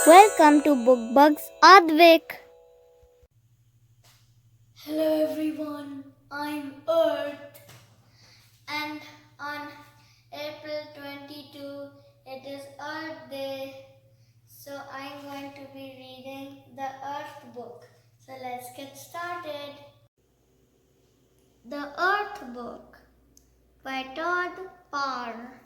Welcome to Bookbugs Aadvik. Hello everyone, I'm Earth, and on April 22 it is Earth Day, so I'm going to be reading the Earth book. So let's get started. The Earth Book by Todd Parr.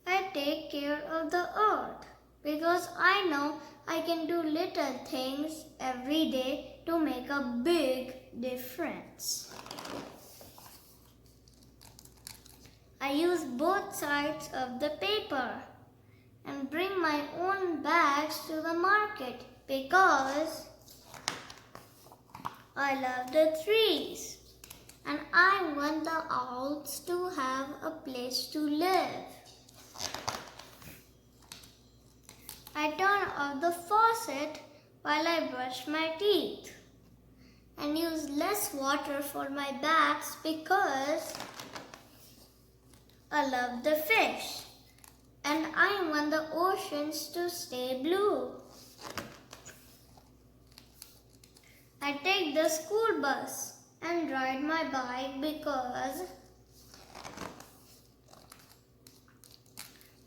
I take care of the earth because I know I can do little things every day to make a big difference. I use both sides of the paper and bring my own bags to the market because I love the trees and I want the owls to have a place to live. I turn off the faucet while I brush my teeth and use less water for my bags because I love the fish and I want the oceans to stay blue. I take the school bus and ride my bike because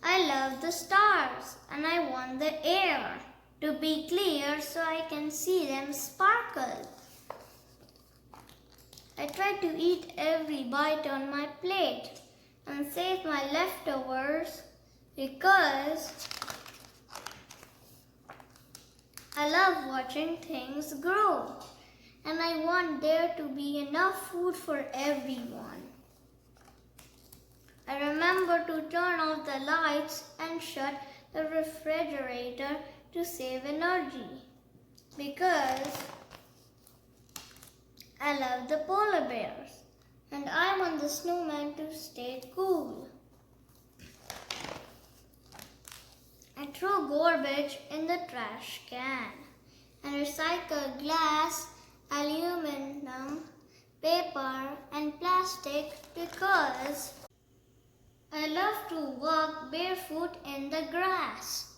I love the stars and I want the air to be clear so I can see them sparkle. I try to eat every bite on my plate and save my leftovers because I love watching things grow and I want there to be enough food for everyone. I remember to turn off the lights and shut the refrigerator to save energy because I love the polar bears and I want the snowman to stay cool. I throw garbage in the trash can and recycle glass, aluminum, paper and plastic because I love to walk barefoot in the grass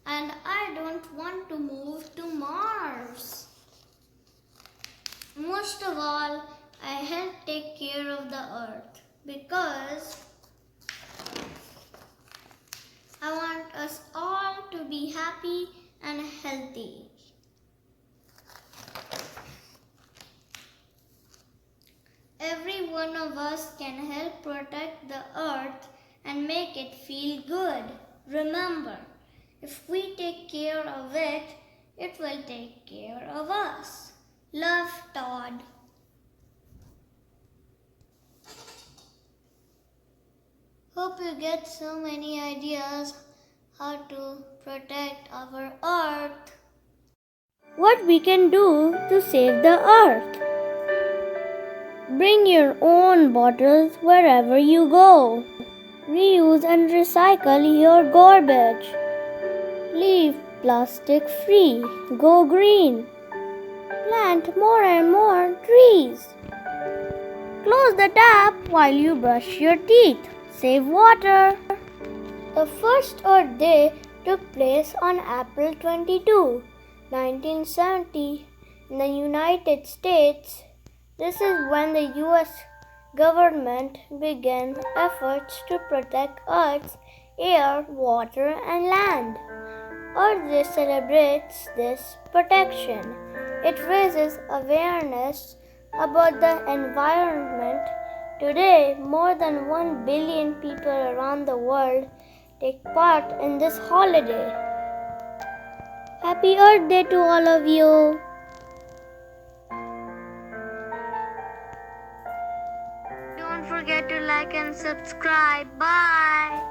and I don't want to move to Mars. Most of all, I help take care of the earth because I want us all to be happy and healthy. Every one of us can help protect the earth and make it feel good. Remember, if we take care of it, it will take care of us. Love, Todd. Hope you get so many ideas how to protect our earth. What we can do to save the earth? Bring your own bottles wherever you go. Reuse and recycle your garbage. Leave plastic free. Go green. Plant more and more trees. Close the tap while you brush your teeth. Save water. The first Earth Day took place on April 22, 1970 in the United States. This is when the US government began efforts to protect Earth's air, water and land. Earth Day celebrates this protection. It raises awareness about the environment. Today, more than 1 billion people around the world take part in this holiday. Happy Earth Day to all of you. Don't forget to like and subscribe. Bye.